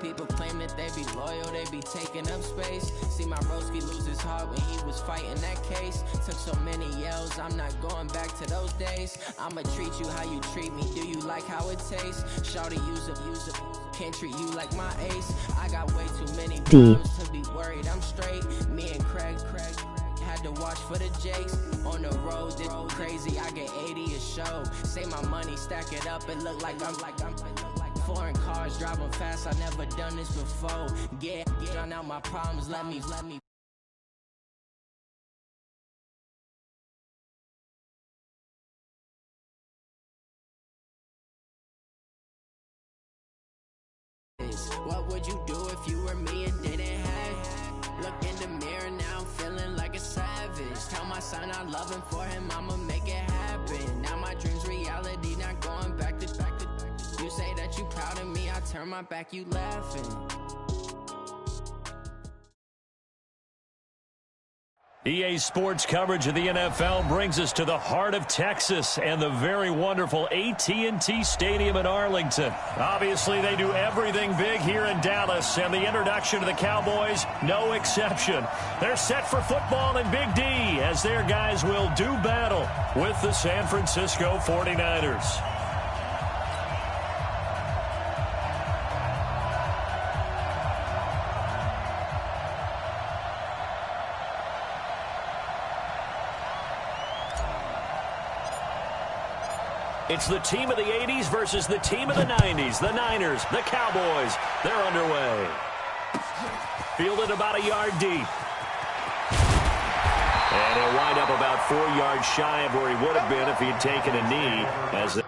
People claim that they be loyal, they be taking up space. See my broski lose his heart when he was fighting that case. Took so many yells, I'm not going back to those days. I'ma treat you how you treat me, do you like how it tastes? Shawty use up, can't treat you like my ace. I got way too many problems to be worried, I'm straight. Me and Craig had to watch for the Jakes. On the road, it's crazy, I get 80 a show. Say my money, stack it up, it look like I'm foreign cars, driving fast, I never done this before. Get on out my problems, let me. What would you do if you were me and didn't have? Look in the mirror now, I'm feeling like a savage. Tell my son I love him, for him I'ma make it happen. Now my dream's reality, not going back to. You say that you proud of me, I turn my back, you laughing. EA Sports coverage of the NFL brings us to the heart of Texas and the very wonderful AT&T Stadium in Arlington. Obviously, they do everything big here in Dallas, and the introduction to the Cowboys, no exception. They're set for football in Big D as their guys will do battle with the San Francisco 49ers. It's the team of the 80s versus the team of the 90s. The Niners, the Cowboys, they're underway. Fielded about a yard deep. And he'll wind up about 4 yards shy of where he would have been if he had taken a knee. As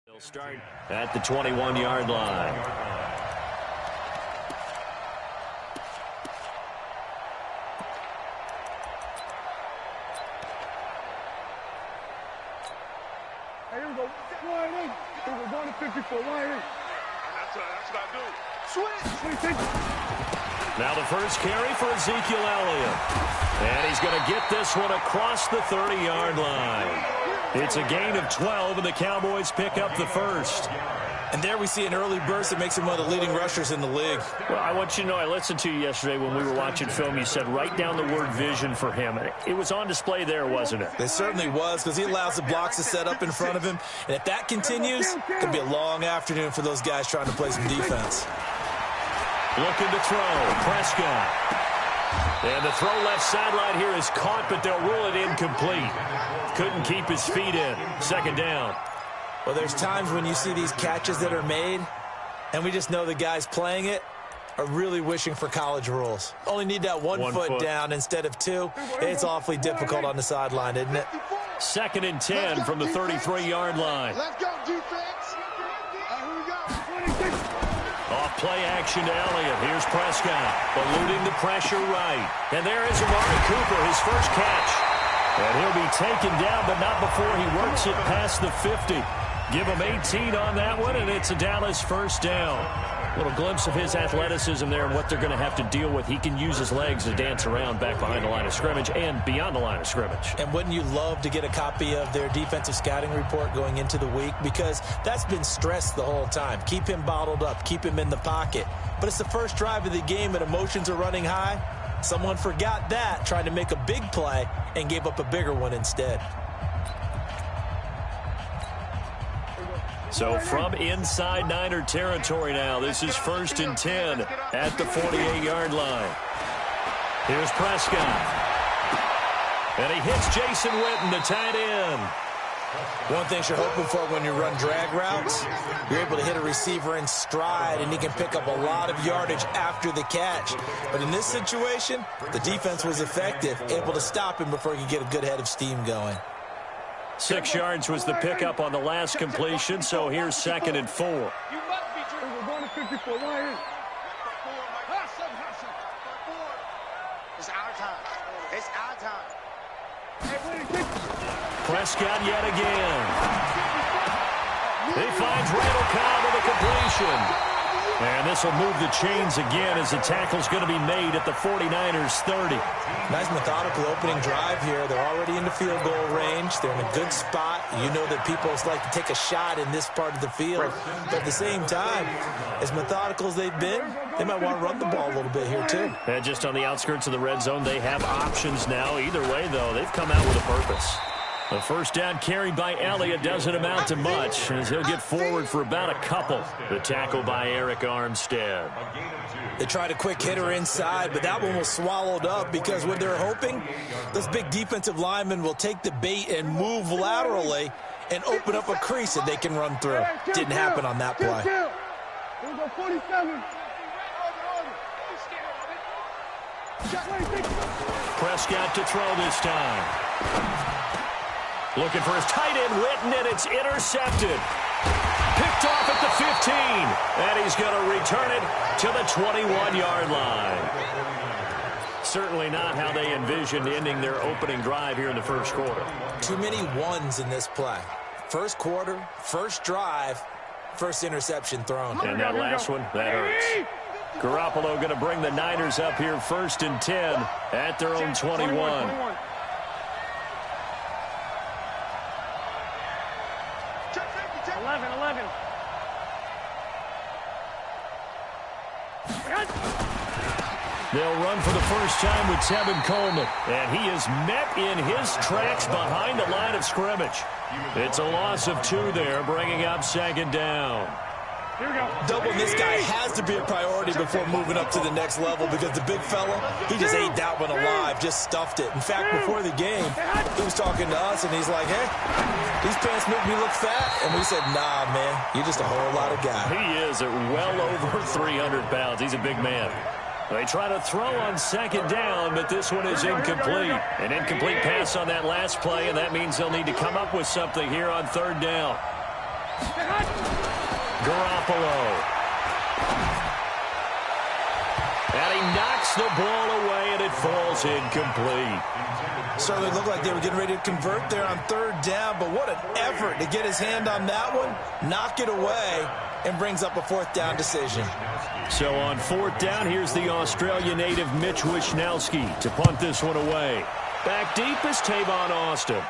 they'll start at the 21-yard line. Hey, here we go. Line in. Here we go. 1 to 54. Line in. That's what I do. Switch. Now the first carry for Ezekiel Elliott. And he's going to get this one across the 30-yard line. It's a gain of 12, and the Cowboys pick up the first. And there we see an early burst that makes him one of the leading rushers in the league. Well, I want you to know, I listened to you yesterday when we were watching film. You said write down the word vision for him. It was on display there, wasn't it? It certainly was, because he allows the blocks to set up in front of him. And if that continues, it could be a long afternoon for those guys trying to play some defense. Looking to throw, Prescott. And the throw left sideline here is caught, but they'll rule it incomplete. Couldn't keep his feet in. Second down. Well, there's times when you see these catches that are made, and we just know the guys playing it are really wishing for college rules. Only need that one foot down instead of 2. It's awfully difficult on the sideline, isn't it? Second and 10 from the 33-yard line. Let's go, defense. Here we go. Off play action to Elliott. Here's Prescott, eluding the pressure right. And there is Amari Cooper, his first catch. And he'll be taken down, but not before he works it past the 50. Give him 18 on that one, and it's a Dallas first down. A little glimpse of his athleticism there and what they're going to have to deal with. He can use his legs to dance around back behind the line of scrimmage and beyond the line of scrimmage. And wouldn't you love to get a copy of their defensive scouting report going into the week? Because that's been stressed the whole time. Keep him bottled up. Keep him in the pocket. But it's the first drive of the game and emotions are running high. Someone forgot that, trying to make a big play, and gave up a bigger one instead. So from inside Niner territory now, this is first and 10 at the 48-yard line. Here's Prescott. And he hits Jason Witten, the tight end. One thing you're hoping for when you run drag routes, you're able to hit a receiver in stride, and he can pick up a lot of yardage after the catch. But in this situation, the defense was effective, able to stop him before he could get a good head of steam going. 6 yards was the pickup on the last completion, so here's 2nd and 4. We're going to 54. Line in. It's our time. It's our time. Prescott yet again. He finds Randall Cobb with a completion. And this will move the chains again as the tackle's going to be made at the 49ers 30. Nice methodical opening drive here. They're already into field goal range. They're in a good spot. You know that people like to take a shot in this part of the field. But at the same time, as methodical as they've been, they might want to run the ball a little bit here too. And just on the outskirts of the red zone, they have options now. Either way, though, they've come out with a purpose. The first down carried by Elliott doesn't amount to much as he'll get forward for about a couple. The tackle by Eric Armstead. They tried a quick hitter inside, but that one was swallowed up because what they're hoping, those big defensive linemen will take the bait and move laterally and open up a crease that they can run through. Didn't happen on that play. Here we go, 47. Prescott to throw this time. Looking for his tight end, Witten, and it's intercepted. Picked off at the 15, and he's going to return it to the 21-yard line. Certainly not how they envisioned ending their opening drive here in the first quarter. Too many ones in this play. First quarter, first drive, first interception thrown. And that last one, that hurts. Garoppolo going to bring the Niners up here 1st and 10 at their own 21. 11. They'll run for the first time with Tevin Coleman, and he is met in his tracks behind the line of scrimmage. It's a loss of 2 there, bringing up 2nd down. Here we go. Doubling this guy has to be a priority before moving up to the next level because the big fella, he just ate that one alive, just stuffed it. In fact, before the game, he was talking to us, and he's like, hey, these pants make me look fat. And we said, nah, man, you're just a whole lot of guy. He is at well over 300 pounds. He's a big man. They try to throw on 2nd down, but this one is incomplete. An incomplete pass on that last play, and that means they'll need to come up with something here on 3rd down. Garoppolo. And he knocks the ball away, and it falls incomplete. Certainly looked like they were getting ready to convert there on 3rd down, but what an effort to get his hand on that one, knock it away, and brings up a 4th down decision. So on 4th down, here's the Australia native Mitch Wishnowsky to punt this one away. Back deep is Tavon Austin.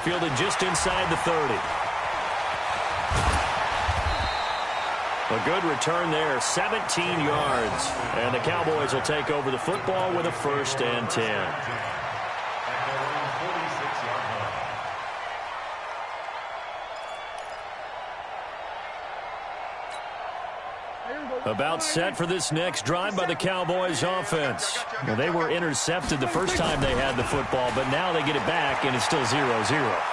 Fielded just inside the 30. A good return there, 17 yards. And the Cowboys will take over the football with a 1st and 10. About set for this next drive by the Cowboys offense. Well, they were intercepted the first time they had the football, but now they get it back, and it's still 0-0.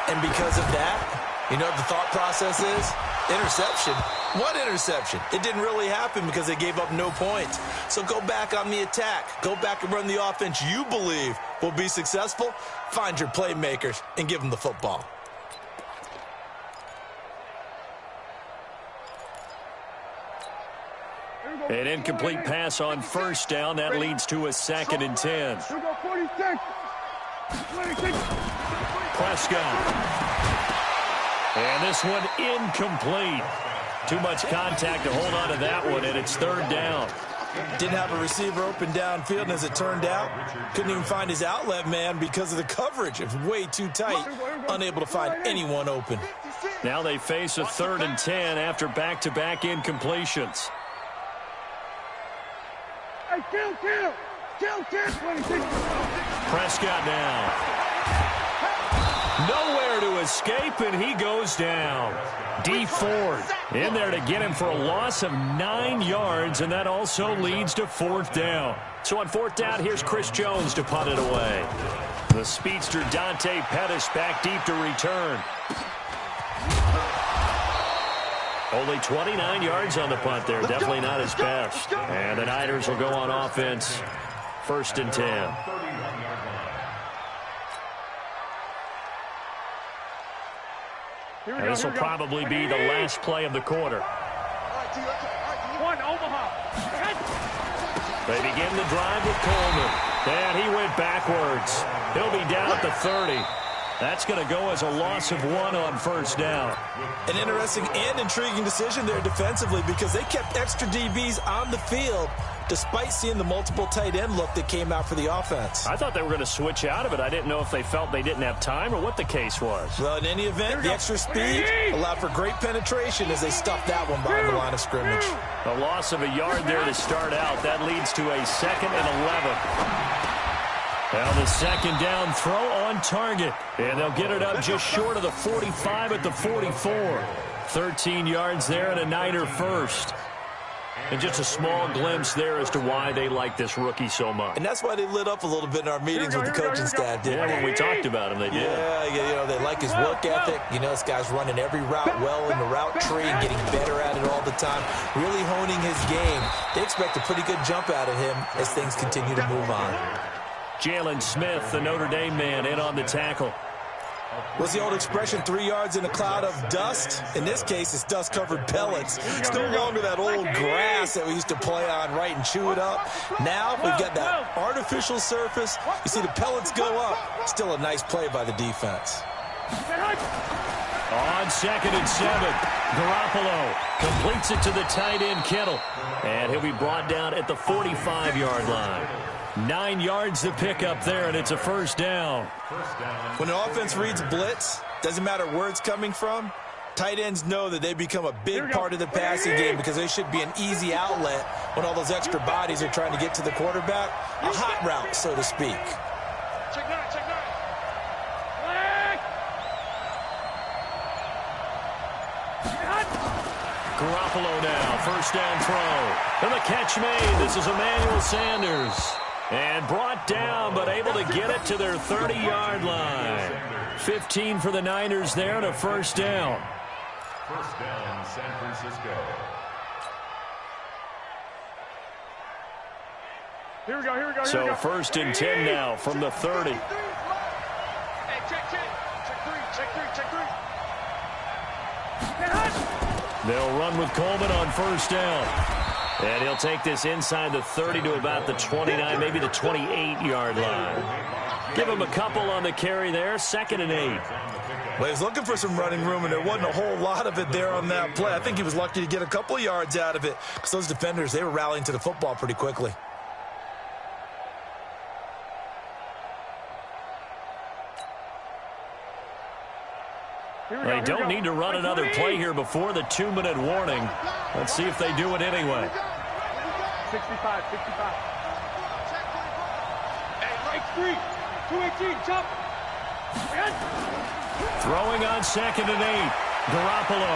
And because of that, you know what the thought process is? Interception. What interception? It didn't really happen because they gave up no points. So go back on the attack. Go back and run the offense you believe will be successful. Find your playmakers and give them the football. An incomplete pass on 1st down. That leads to a 2nd and 10. Here we go, 46. 26. Prescott. And this one incomplete. Too much contact to hold on to that one, and it's 3rd down. Didn't have a receiver open downfield, and as it turned out, couldn't even find his outlet man because of the coverage. It was way too tight, unable to find anyone open. Now they face a 3rd and 10 after back-to-back incompletions. Hey, kill. 26. Prescott now. Nowhere to escape, and he goes down. D Ford in there to get him for a loss of 9 yards, and that also leads to 4th down. So on 4th down, here's Chris Jones to punt it away. The speedster Dante Pettis back deep to return. Only 29 yards on the punt there. Definitely not his best. And the Niners will go on offense. 1st and 10. And this will probably be the last play of the quarter. One, Omaha. They begin the drive with Coleman. And he went backwards. He'll be down at the 30. That's going to go as a loss of 1 on 1st down. An interesting and intriguing decision there defensively because they kept extra DBs on the field despite seeing the multiple tight end look that came out for the offense. I thought they were going to switch out of it. I didn't know if they felt they didn't have time or what the case was. Well, in any event, the extra speed allowed for great penetration as they stuffed that one behind the line of scrimmage. A loss of a yard there to start out. That leads to a 2nd and 11. Now the 2nd down throw on target. And they'll get it up just short of the 45 at the 44. 13 yards there and a Niner first. And just a small glimpse there as to why they like this rookie so much. And that's why they lit up a little bit in our meetings with the coaching staff, didn't they? Yeah, when we talked about him, they did. Yeah, you know, they like his work ethic. You know, this guy's running every route well in the route tree and getting better at it all the time, really honing his game. They expect a pretty good jump out of him as things continue to move on. Jalen Smith, the Notre Dame man, in on the tackle. What's the old expression, 3 yards in a cloud of dust? In this case, it's dust-covered pellets. It's no longer that old grass that we used to play on, right, and chew it up. Now we've got that artificial surface. You see the pellets go up. Still a nice play by the defense. On 2nd and 7, Garoppolo completes it to the tight end, Kittle. And he'll be brought down at the 45-yard line. 9 yards to pick up there, and it's a 1st down. When an offense reads blitz, doesn't matter where it's coming from, tight ends know that they become a big part of the passing game because they should be an easy outlet when all those extra bodies are trying to get to the quarterback. A hot route, so to speak. Check 9, check 9. Garoppolo now, 1st down throw. And the catch made. This is Emmanuel Sanders. And brought down, but able to get it to their 30-yard line. 15 for the Niners there and a 1st down. 1st down, San Francisco. Here we go, here we go, So 1st and 10 now from the 30. Hey, check 3, check 3. They'll run with Coleman on 1st down. And he'll take this inside the 30 to about the 29, maybe the 28-yard line. Give him a couple on the carry there, 2nd and 8. Well, he was looking for some running room, and there wasn't a whole lot of it there on that play. I think he was lucky to get a couple yards out of it because those defenders, they were rallying to the football pretty quickly. They don't need to run another play here before the 2-minute warning. Let's see if they do it anyway. 65. Hey, right 3, 218, jump. Throwing on 2nd and 8. Garoppolo.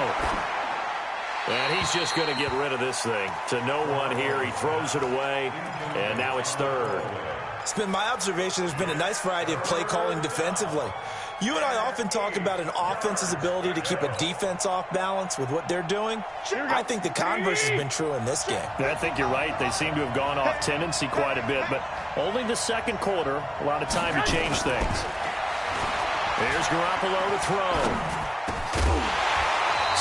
And he's just going to get rid of this thing. To no one here. He throws it away. And now it's 3rd. It's been my observation there's been a nice variety of play calling defensively. You and I often talk about an offense's ability to keep a defense off balance with what they're doing. I think the converse has been true in this game. I think you're right. They seem to have gone off tendency quite a bit, but only the 2nd quarter, a lot of time to change things. Here's Garoppolo to throw.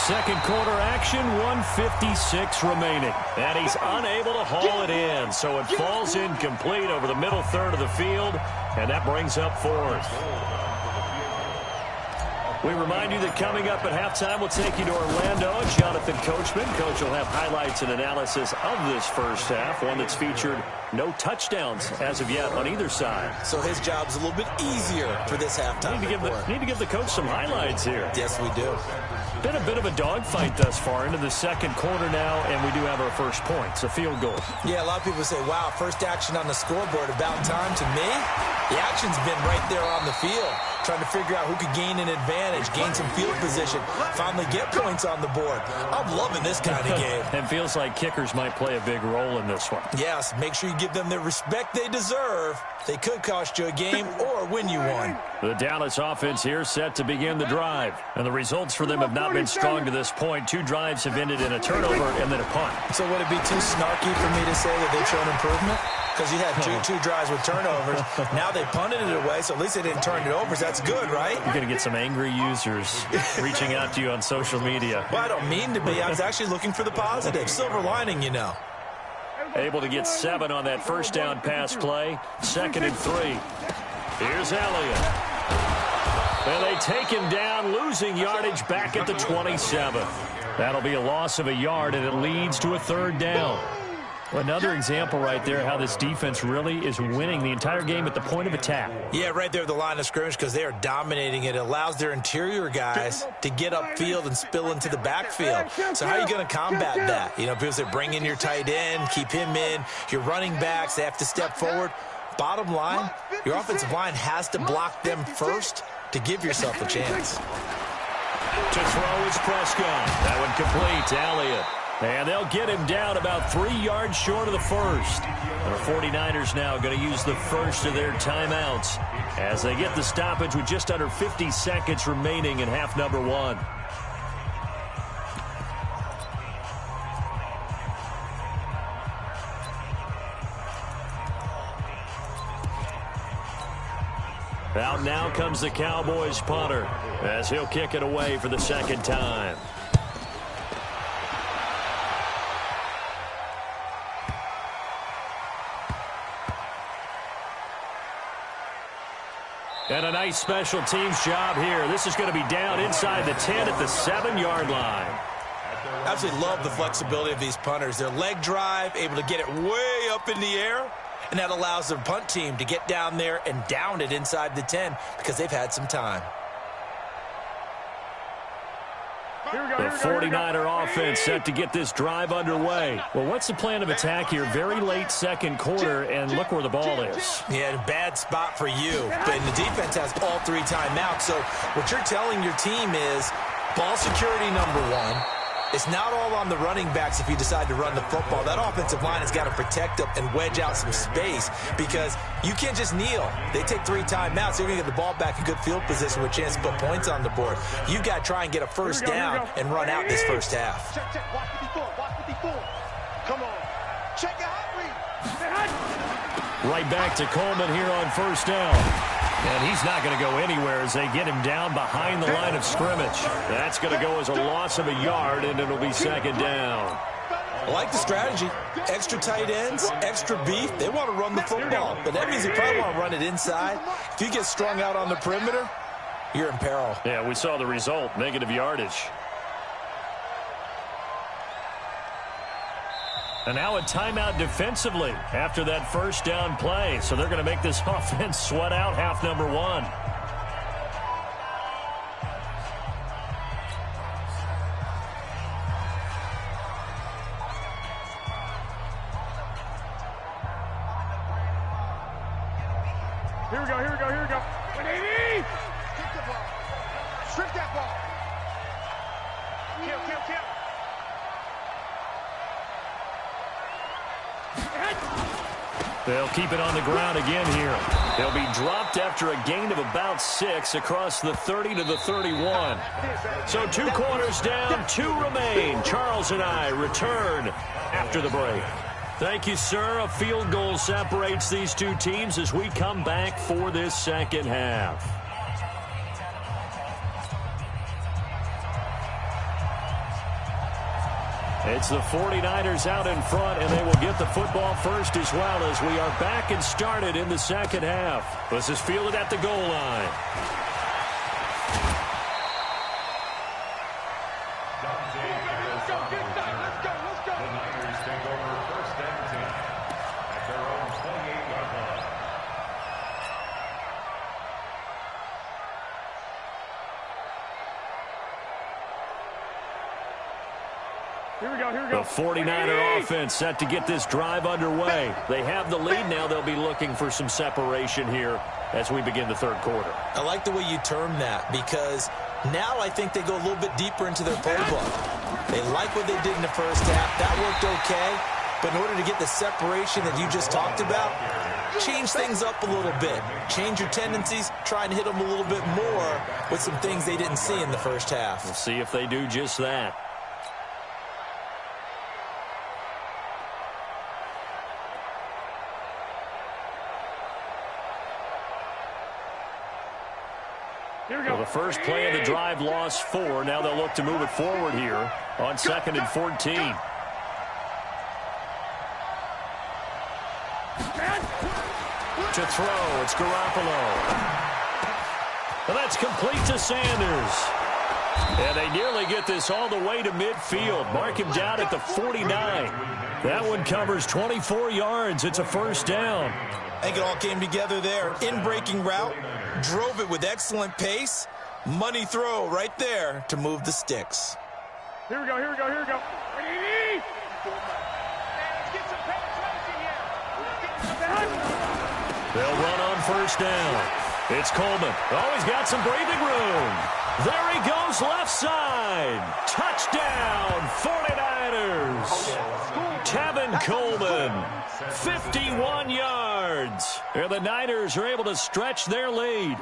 2nd quarter action, 1:56 remaining. And he's unable to haul it in, so it falls incomplete over the middle third of the field, and that brings up 4th. We remind you that coming up at halftime, we'll take you to Orlando. Jonathan Coachman. Coach will have highlights and analysis of this first half, one that's featured no touchdowns as of yet on either side. So his job's a little bit easier for this halftime. Need to give the coach some highlights here. Yes, we do. Been a bit of a dogfight thus far into the 2nd quarter now, and we do have our first point. It's a field goal. Yeah, a lot of people say, wow, first action on the scoreboard, about time. To me, the action's been right there on the field. trying to figure out who could gain an advantage, gain some field position, finally get points on the board. I'm loving this kind of game. It feels like kickers might play a big role in this one. Yes, make sure you give them the respect they deserve. They could cost you a game or win you one. The Dallas offense here set to begin the drive. And the results for them have not been strong to this point. 2 drives have ended in a turnover and then a punt. So would it be too snarky for me to say that they've shown improvement? Because you had two drives with turnovers. Now they punted it away, so at least they didn't turn it over. So that's good, right? You're going to get some angry users reaching out to you on social media. Well, I don't mean to be. I was actually looking for the positive. Silver lining, you know. Able to get 7 on that first down pass play. 2nd and 3. Here's Elliott. And they take him down, losing yardage back at the 27. That'll be a loss of a yard, and it leads to a 3rd down. Another example right there how this defense really is winning the entire game at the point of attack. Yeah, right there at the line of scrimmage because they are dominating it. It allows their interior guys to get upfield and spill into the backfield. So how are you going to combat that? You know, people say bring in your tight end, keep him in. Your running backs, they have to step forward. Bottom line, your offensive line has to block them first to give yourself a chance. To throw is Prescott. That one complete to Elliott. And they'll get him down about 3 yards short of the first. And the 49ers now going to use the first of their timeouts as they get the stoppage with just under 50 seconds remaining in half number 1. Out now comes the Cowboys punter as he'll kick it away for the 2nd time. And a nice special teams job here. This is going to be down inside the 10 at the 7-yard line. I absolutely love the flexibility of these punters. Their leg drive, able to get it way up in the air, and that allows their punt team to get down there and down it inside the 10 because they've had some time. The 49er offense set to get this drive underway. Well, what's the plan of attack here? Very late 2nd quarter, and look where the ball is. Yeah, a bad spot for you. But the defense has all 3 timeouts. So what you're telling your team is ball security number 1. It's not all on the running backs if you decide to run the football. That offensive line has got to protect them and wedge out some space because you can't just kneel. They take 3 timeouts. They're going to get the ball back in good field position with a chance to put points on the board. You got to try and get a first down and run out this first half. Check, check. Watch 54. Watch 54. Come on. Check your hot read. Right back to Coleman here on first down. And he's not going to go anywhere as they get him down behind the line of scrimmage. That's going to go as a loss of a yard, and it'll be 2nd down. I like the strategy. Extra tight ends, extra beef. They want to run the football, but that means they probably want to run it inside. If you get strung out on the perimeter, you're in peril. Yeah, we saw the result, negative yardage. And now a timeout defensively after that first down play. So they're going to make this offense sweat out half number 1. Here we go, here we go, here we go. 180! Kick the ball. Strip that ball. Kill, kill, kill. They'll keep it on the ground again here. They'll be dropped after a gain of about 6 across the 30 to the 31. So 2 quarters down, 2 remain. Charles and I return after the break. Thank you, sir. A field goal separates these 2 teams as we come back for this 2nd half. It's the 49ers out in front, and they will get the football first as well as we are back and started in the 2nd half. This is fielded at the goal line. The Niners take over 1st and 10 at their own 28-yard line. Here we go, here we go. The 49er offense set to get this drive underway. They have the lead now. They'll be looking for some separation here as we begin the third quarter. I like the way you term that because now I think they go a little bit deeper into their playbook. They like what they did in the first half. That worked okay. But in order to get the separation that you just talked about, change things up a little bit. Change your tendencies. Try and hit them a little bit more with some things they didn't see in the first half. We'll see if they do just that. Here we go. Well, the first play of the drive lost 4. Now they'll look to move it forward here on 2nd and 14. To throw, it's Garoppolo. And that's complete to Sanders. And they nearly get this all the way to midfield. Mark him down at the 49. That one covers 24 yards. It's a first down. I think it all came together there. In-breaking route, drove it with excellent pace. Money throw right there to move the sticks. Here we go, here we go, here we go. They'll run on first down. It's Coleman. Oh, he's got some breathing room. There he goes, left side. Touchdown, 49ers. Tevin Coleman, 51 yards. And the Niners are able to stretch their lead.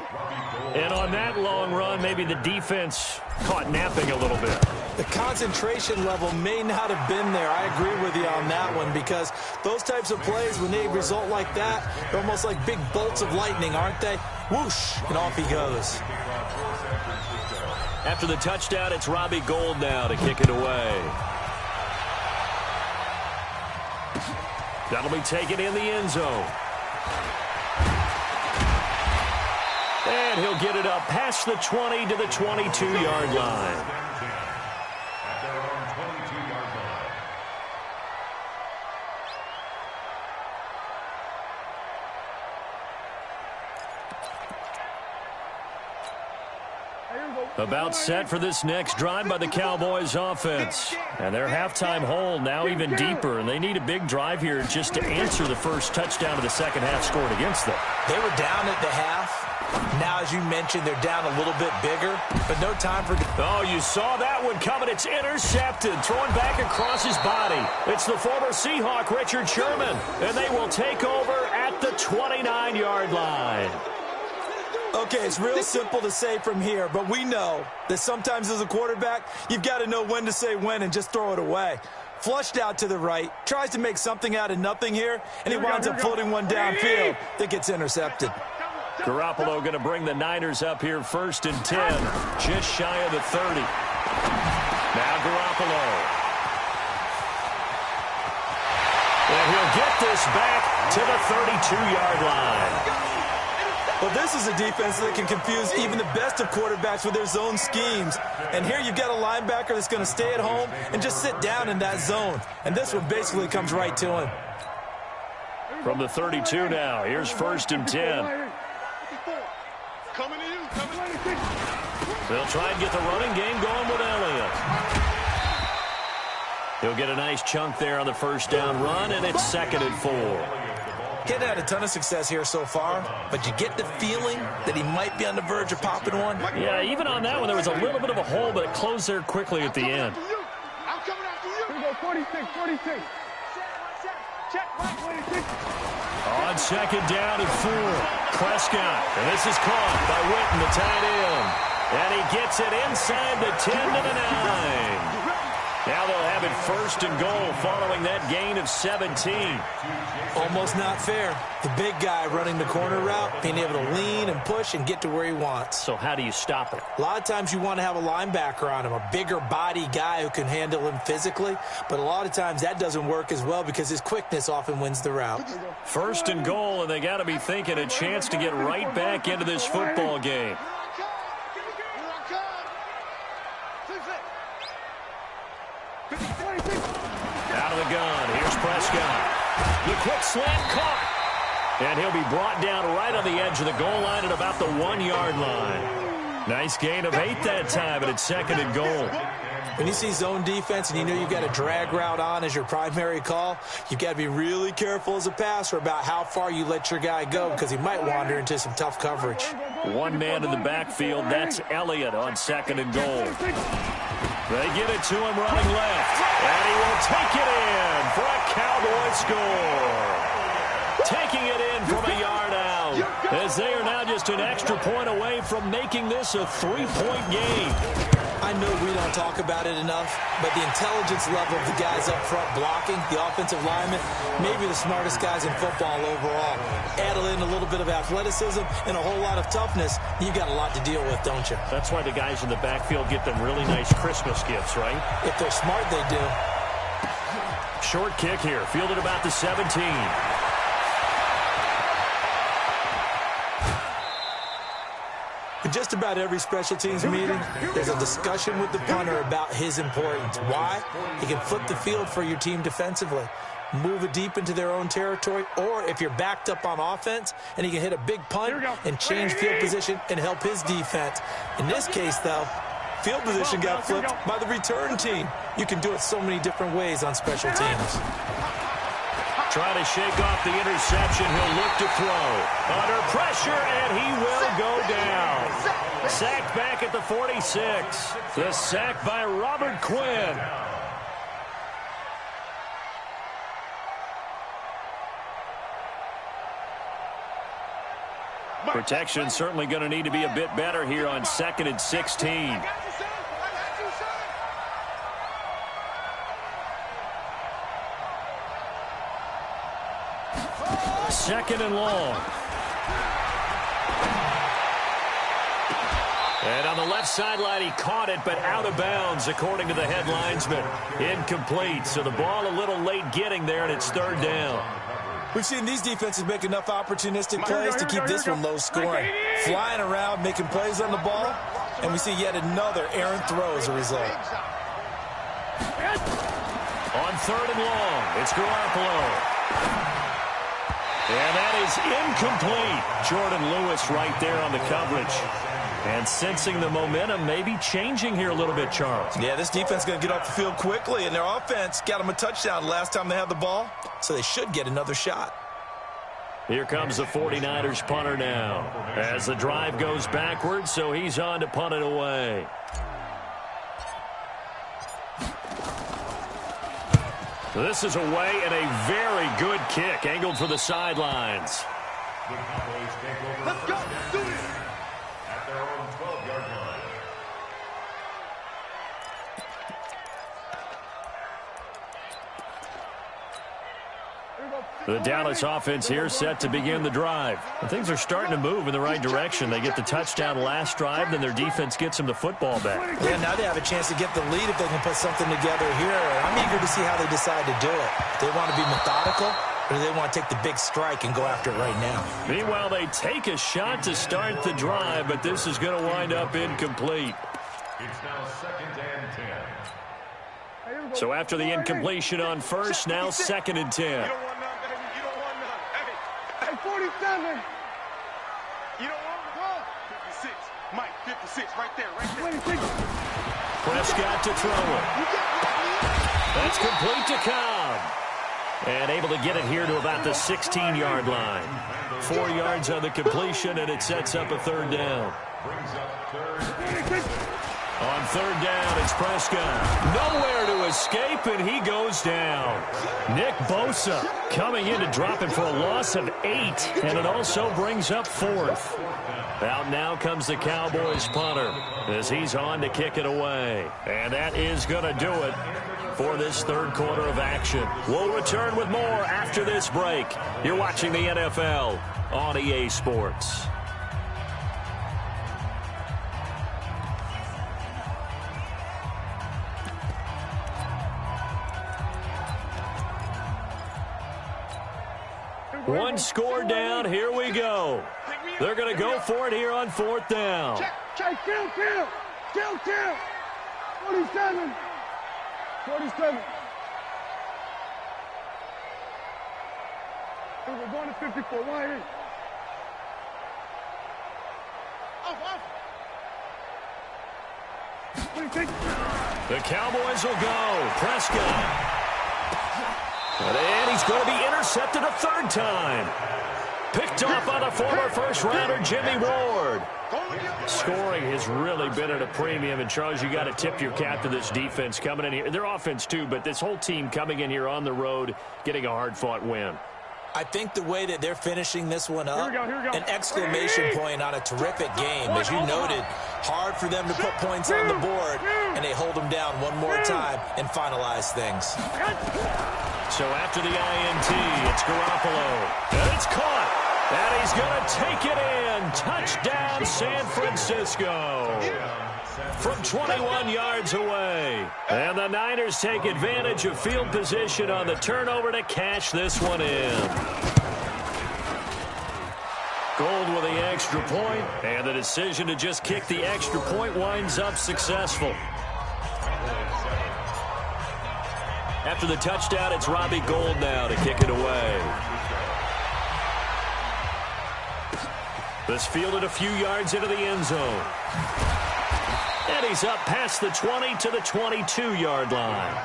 And on that long run, maybe the defense caught napping a little bit. The concentration level may not have been there. I agree with you on that one because those types of plays, when they result like that, they're almost like big bolts of lightning, aren't they? Whoosh, and off he goes. After the touchdown, it's Robbie Gould now to kick it away. That'll be taken in the end zone. And he'll get it up past the 20 to the 22-yard line. About set for this next drive by the Cowboys offense. And their halftime hole now even deeper, and they need a big drive here just to answer the first touchdown of the second half scored against them. They were down at the half. Now, as you mentioned, they're down a little bit bigger, but no time for... Oh, you saw that one coming. It's intercepted, thrown back across his body. It's the former Seahawk, Richard Sherman, and they will take over at the 29-yard line. Okay, it's real simple to say from here, but we know that sometimes as a quarterback, you've got to know when to say when and just throw it away. Flushed out to the right, tries to make something out of nothing here, and he winds up floating one downfield that gets intercepted. Garoppolo going to bring the Niners up here 1st and 10, just shy of the 30. Now Garoppolo. And he'll get this back to the 32-yard line. Well, this is a defense that can confuse even the best of quarterbacks with their zone schemes. And here you've got a linebacker that's going to stay at home and just sit down in that zone. And this one basically comes right to him. From the 32 now, here's 1st and 10. Coming to you, coming to you. They'll try and get the running game going with Elliott. He'll get a nice chunk there on the first down run, and it's 2nd and 4. He's had a ton of success here so far, but you get the feeling that he might be on the verge of popping one. Yeah, even on that one, there was a little bit of a hole, but it closed there quickly at the end. I'm coming after you. Here we go, 46, 46. Check, 46. On 2nd down and 4, Prescott. And this is caught by Witten, the tight end. And he gets it inside the 10 to the 9. Now they'll have it 1st and goal following that gain of 17. Almost not fair. The big guy running the corner route, being able to lean and push and get to where he wants. So how do you stop it? A lot of times you want to have a linebacker on him, a bigger body guy who can handle him physically. But a lot of times that doesn't work as well because his quickness often wins the route. 1st and goal, and they got to be thinking a chance to get right back into this football game. Out of the gun, here's Prescott. The quick slant caught. And he'll be brought down right on the edge of the goal line at about the 1-yard line. Nice gain of 8 that time, and it's 2nd and goal. When you see zone defense and you know you've got a drag route on as your primary call, you've got to be really careful as a passer about how far you let your guy go because he might wander into some tough coverage. One man in the backfield, that's Elliott on 2nd and goal. They get it to him running left, and he will take it in for a Cowboy score. Taking it in from a yard out, as they are now just an extra point away from making this a 3-point game. I know we don't talk about it enough, but the intelligence level of the guys up front blocking, the offensive linemen, maybe the smartest guys in football overall. Add in a little bit of athleticism and a whole lot of toughness, you've got a lot to deal with, don't you? That's why the guys in the backfield get them really nice Christmas gifts, right? If they're smart, they do. Short kick here, fielded about the 17. In just about every special teams meeting, there's a discussion with the punter about his importance. Why? He can flip the field for your team defensively, move it deep into their own territory, or if you're backed up on offense, and he can hit a big punt and change field position and help his defense. In this case, though, field position got flipped by the return team. You can do it so many different ways on special teams. Trying to shake off the interception. He'll look to throw. Under pressure, and he will go down. Sacked back at the 46. The sack by Robert Quinn. Protection certainly going to need to be a bit better here on 2nd and 16. Second and long. And on the left sideline, he caught it, but out of bounds, according to the head linesman. Incomplete, so the ball a little late getting there, and it's 3rd down. We've seen these defenses make enough opportunistic plays to keep this one low scoring. Flying around, making plays on the ball, and we see yet another errant throw as a result. On 3rd and long, it's Garoppolo. And that is incomplete. Jordan Lewis right there on the coverage. And sensing the momentum, maybe changing here a little bit, Charles. Yeah, this defense is going to get off the field quickly, and their offense got them a touchdown last time they had the ball, so they should get another shot. Here comes the 49ers punter now. As the drive goes backwards, so he's on to punt it away. This is away and a very good kick, angled for the sidelines. The Cowboys take over. Let's go. Do it. At their own 12-yard line. The Dallas offense here set to begin the drive. And things are starting to move in the right direction. They get the touchdown last drive, then their defense gets them the football back. Yeah, now they have a chance to get the lead if they can put something together here. I'm eager to see how they decide to do it. Do they want to be methodical, or do they want to take the big strike and go after it right now? Meanwhile, they take a shot to start the drive, but this is going to wind up incomplete. It's now 2nd and 10. So after the incompletion on first, now 2nd and 10. You don't want none, baby. You don't want none. Hey, 47. You don't want none. 56. Mike, 56. Right there. Right there. 26. Prescott to throw it. That's complete to Cobb. And able to get it here to about the 16-yard line. 4 yards on the completion, and it sets up a 3rd down. Brings up 3rd. On 3rd down, it's Prescott. Nowhere to escape, and he goes down. Nick Bosa coming in to drop him for a loss of 8, and it also brings up 4th. Out now comes the Cowboys punter as he's on to kick it away. And that is going to do it for this 3rd quarter of action. We'll return with more after this break. You're watching the NFL on EA Sports. One score down. Here we go. They're going to go for it here on 4th down. Check, kill. 47. 47. We're going to 54. Why ain't? Off. 26. The Cowboys will go. Prescott. And he's going to be intercepted a third time. Picked off by the former first-rounder Jimmy Ward. Scoring has really been at a premium. And, Charles, you got to tip your cap to this defense coming in here. Their offense, too, but this whole team coming in here on the road, getting a hard-fought win. I think the way that they're finishing this one up, an exclamation point on a terrific game. As you noted, hard for them to put points on the board, and they hold them down one more time and finalize things. So after the INT, it's Garoppolo. And it's caught. And he's going to take it in. Touchdown, San Francisco. From 21 yards away. And the Niners take advantage of field position on the turnover to cash this one in. Gold with the extra point, and the decision to just kick the extra point winds up successful. After the touchdown, it's Robbie Gould now to kick it away. This fielded a few yards into the end zone. And he's up past the 20 to the 22-yard line.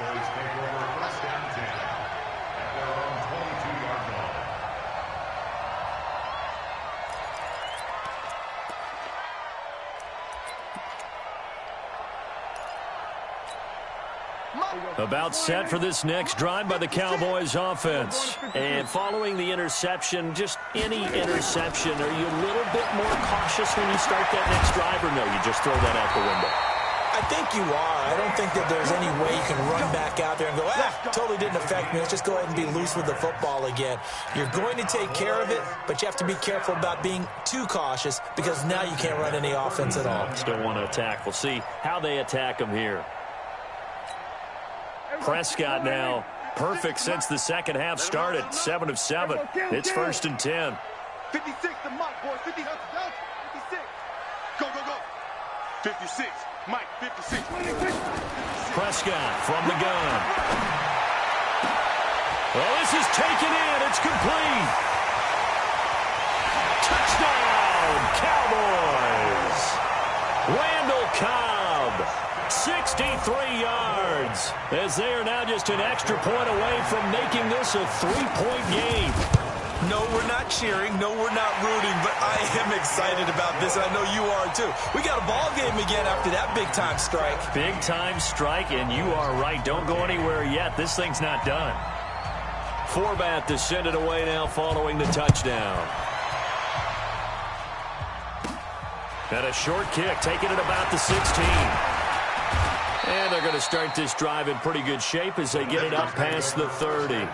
About set for this next drive by the Cowboys offense. And following the interception, just any interception, are you a little bit more cautious when you start that next drive, or no, you just throw that out the window? I think you are. I don't think that there's any way you can run back out there and go, totally didn't affect me. Let's just go ahead and be loose with the football again. You're going to take care of it, but you have to be careful about being too cautious because now you can't run any offense at all. Still want to attack. We'll see how they attack him here. Prescott now, perfect since the second half started. 7 of 7. It's 1st and 10. 56, the Mike, boys. 56. Go, go, go. 56. Mike, 56. Prescott from the gun. Well, this is taken in. It's complete. Touchdown, Cowboys. Randall Cobb. 63 yards, as they are now just an extra point away from making this a 3-point game. No, we're not cheering. No, we're not rooting, but I am excited about this, and I know you are too. We got a ball game again after that big-time strike. Big-time strike, and you are right. Don't go anywhere yet. This thing's not done. Forbath to send it away now following the touchdown. And a short kick, taking it about the 16. And they're going to start this drive in pretty good shape as they get it up past the 30.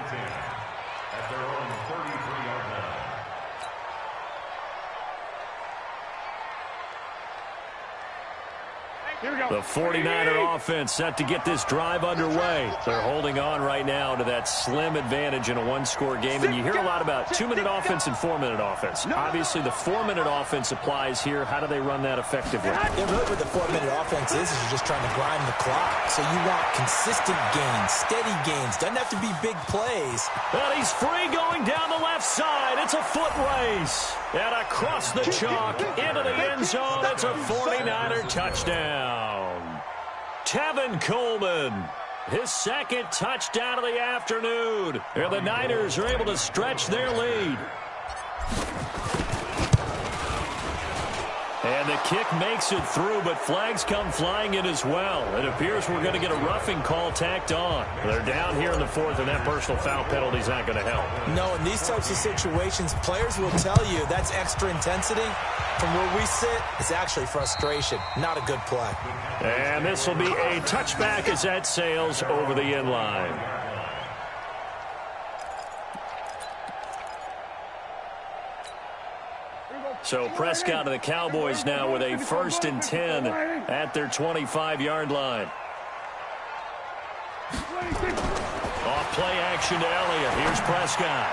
The 49er offense set to get this drive underway. They're holding on right now to that slim advantage in a one-score game. And you hear a lot about 2-minute offense and 4-minute offense. Obviously, the 4-minute offense applies here. How do they run that effectively? Yeah, really what the 4-minute offense is you're just trying to grind the clock. So you want consistent gains, steady gains. Doesn't have to be big plays. And he's free going down the left side. It's a foot race. And across the chalk into the end zone. It's a 49er touchdown. Tevin Coleman, his second touchdown of the afternoon. And the Niners are able to stretch their lead. And the kick makes it through, but flags come flying in as well. It appears we're going to get a roughing call tacked on. They're down here in the 4th, and that personal foul penalty is not going to help. No, in these types of situations, players will tell you that's extra intensity. From where we sit, it's actually frustration. Not a good play. And this will be a touchback as that sails over the end line. So Prescott and the Cowboys now with a 1st and 10 at their 25-yard line. Off play action to Elliott. Here's Prescott.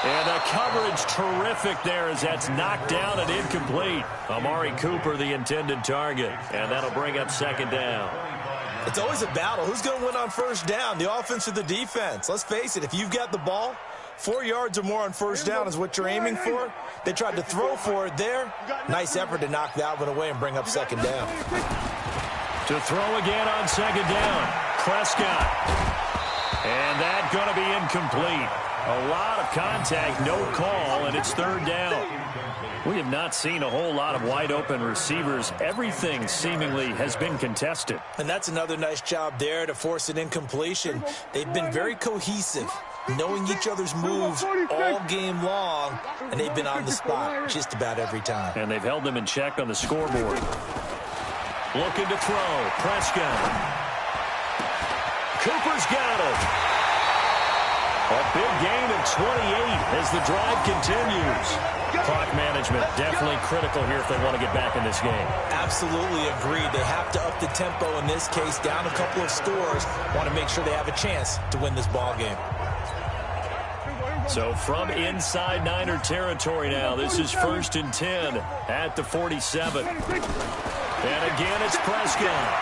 And the coverage terrific there as that's knocked down and incomplete. Amari Cooper, the intended target. And that'll bring up 2nd down. It's always a battle. Who's going to win on 1st down, the offense or the defense? Let's face it, if you've got the ball, 4 yards or more on 1st down is what you're aiming for. They tried to throw for it there. Nice effort to knock that one away and bring up 2nd down. To throw again on second down. Prescott. And that's going to be incomplete. A lot of contact, no call, and it's third down. We have not seen a whole lot of wide-open receivers. Everything seemingly has been contested. And that's another nice job there to force an incompletion. They've been very cohesive, knowing each other's moves all game long, and they've been on the spot just about every time. And they've held them in check on the scoreboard. Looking to throw. Prescott. Cooper's got it. A big gain of 28 as the drive continues. Clock management definitely critical here if they want to get back in this game. Absolutely agreed. They have to up the tempo in this case, down a couple of scores. Want to make sure they have a chance to win this ball game. So from inside Niner territory now, this is 1st and 10 at the 47. And again, it's Prescott.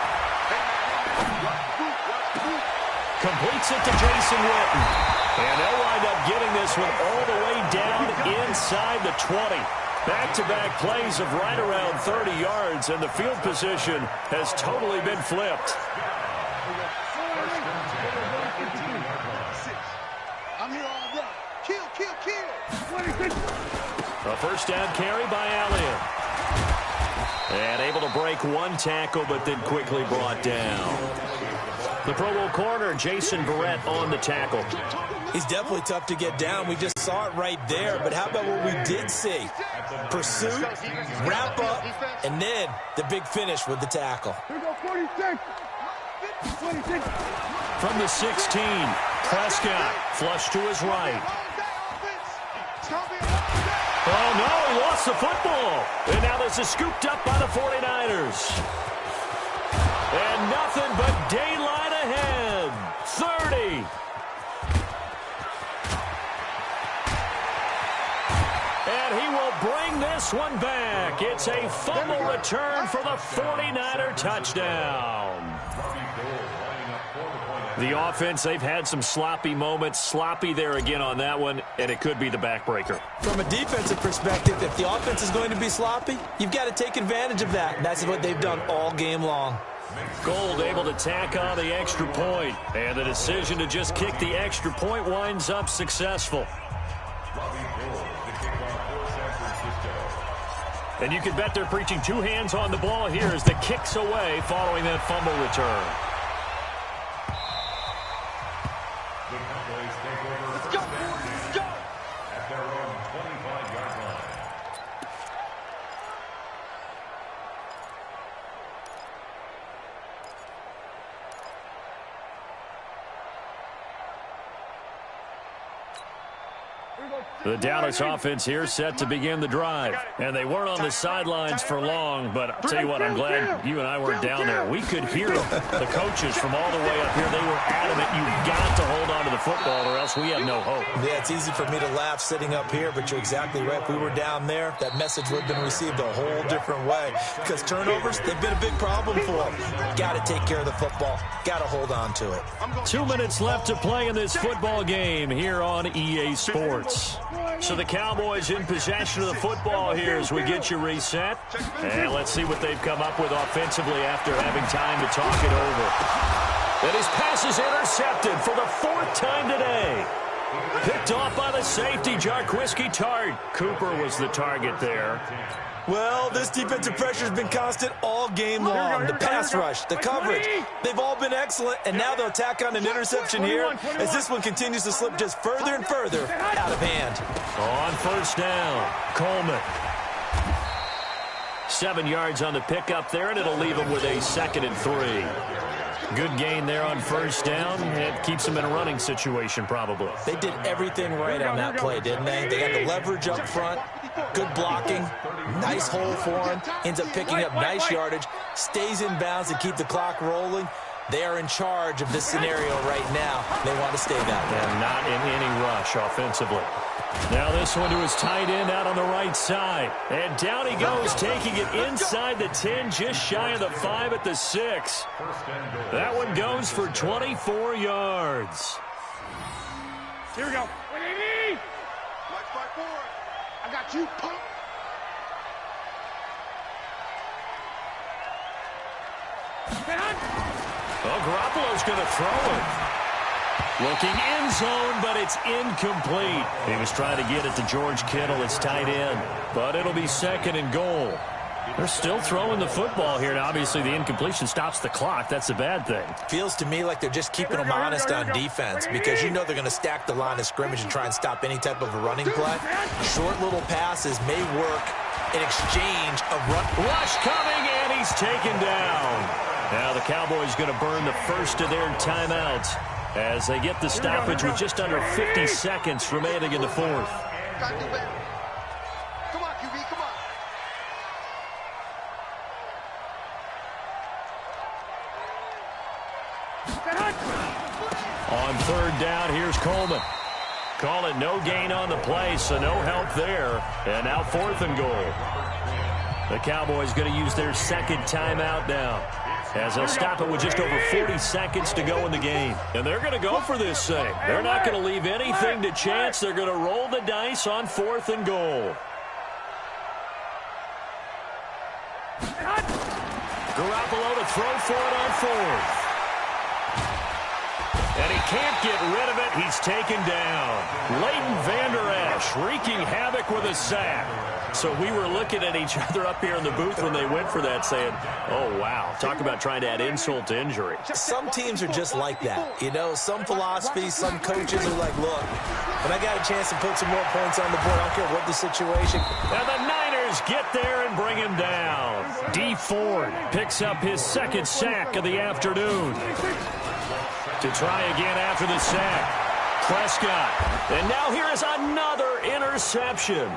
Completes it to Jason Witten. And they'll wind up getting this one all the way down inside the 20. Back-to-back plays of right around 30 yards, and the field position has totally been flipped. I'm here all day. Kill, kill, kill. A first down carry by Elliott. And able to break one tackle, but then quickly brought down. The Pro Bowl corner, Jason Verrett, on the tackle. He's definitely tough to get down. We just saw it right there. But how about what we did see? Pursuit, wrap up, and then the big finish with the tackle. From the 16, Prescott flush to his right. Oh, no, he lost the football. And now this is scooped up by the 49ers. And nothing but daylight ahead. 30. And he will bring this one back. It's a fumble return for the 49er touchdown. The offense, they've had some sloppy moments. Sloppy there again on that one, and it could be the backbreaker. From a defensive perspective, if the offense is going to be sloppy, you've got to take advantage of that. And that's what they've done all game long. Gold able to tack on the extra point, and the decision to just kick the extra point winds up successful. And you can bet they're preaching two hands on the ball here as the kick's away following that fumble return. The Cowboys take over. Let's go, let's go. At their own 25-yard line. The Dallas offense here set to begin the drive. And they weren't on the sidelines for long, but I'll tell you what, I'm glad you and I weren't down there. We could hear the coaches from all the way up here. They were adamant, you've got to hold on to the football or else we have no hope. Yeah, it's easy for me to laugh sitting up here, but you're exactly right. If we were down there, that message would have been received a whole different way. Because turnovers, they've been a big problem for them. Got to take care of the football. Got to hold on to it. 2 minutes left to play in this football game here on EA Sports. So the Cowboys in possession of the football here as we get you reset. And let's see what they've come up with offensively after having time to talk it over. And his pass is intercepted for the 4th time today. Picked off by the safety, Jarquiski Tart. Cooper was the target there. Well, this defensive pressure has been constant all game long. The pass rush, the coverage, they've all been excellent, and now they'll tack on an interception here as this one continues to slip just further and further out of hand. On first down, Coleman. 7 yards on the pickup there, and it'll leave him with a 2nd and 3. Good gain there on first down. It keeps them in a running situation, probably. They did everything right on that play, didn't they? They got the leverage up front, good blocking, nice hole for him, ends up picking up nice yardage, stays in bounds to keep the clock rolling. They are in charge of this scenario right now. They want to stay that way. And not in any rush offensively. Now this one to his tight end out on the right side. And down he goes, taking it inside the 10, just shy of the 5 at the 6. That one goes for 24 yards. Here we go. I got you, punk. Well, Garoppolo's going to throw it. Looking end zone, but it's incomplete. He was trying to get it to George Kittle, his tight end. But it'll be 2nd and goal. They're still throwing the football here. Now, obviously, the incompletion stops the clock. That's a bad thing. Feels to me like they're just keeping them honest on defense because you know they're going to stack the line of scrimmage and try and stop any type of a running play. Short little passes may work in exchange of run. Rush coming, and he's taken down. Now the Cowboys going to burn the first of their timeouts as they get the stoppage with just under 50 seconds remaining in the 4th. Gotta do better. Come on, QB, come on. On 3rd down, here's Coleman. Call it no gain on the play, so no help there. And now 4th and goal. The Cowboys going to use their 2nd timeout now, as they'll stop it with just over 40 seconds to go in the game. And they're going to go for this thing. They're not going to leave anything to chance. They're going to roll the dice on 4th and goal. Garoppolo to throw for it on 4th. And he can't get rid of it. He's taken down. Leighton Vander Esch wreaking havoc with a sack. So we were looking at each other up here in the booth when they went for that saying, oh, wow, talk about trying to add insult to injury. Some teams are just like that. You know, some philosophies, some coaches are like, look, when I got a chance to put some more points on the board, I don't care what the situation. And the Niners get there and bring him down. D. Ford picks up his 2nd sack of the afternoon. To try again after the sack. Prescott. And now here is another interception.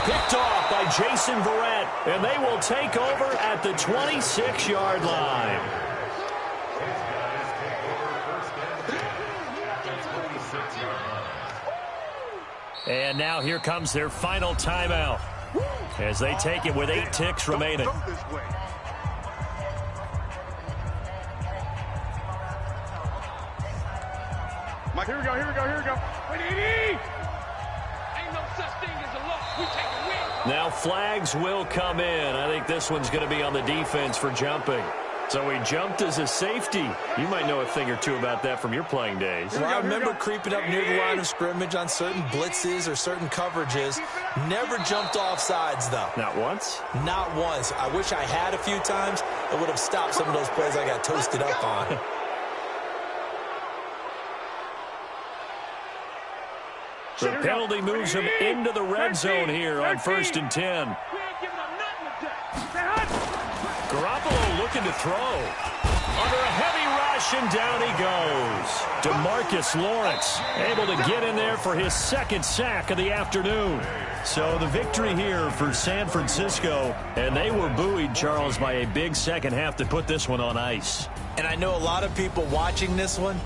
Picked off by Jason Verrett. And they will take over at the 26-yard line. And now here comes their final timeout, as they take it with 8 ticks remaining. Here we go, here we go, here we go. Ain't no such thing as a loss. We take a win. Now flags will come in. I think this one's going to be on the defense for jumping. So he jumped as a safety. You might know a thing or two about that from your playing days. Well, I remember creeping up near the line of scrimmage on certain blitzes or certain coverages. Never jumped off sides, though. Not once? Not once. I wish I had a few times. It would have stopped some of those plays I got toasted up on. The penalty moves him into the red zone here on 1st and 10. Garoppolo looking to throw. Under a heavy rush, and down he goes. DeMarcus Lawrence able to get in there for his 2nd sack of the afternoon. So the victory here for San Francisco, and they were buoyed, Charles, by a big second half to put this one on ice. And I know a lot of people watching this one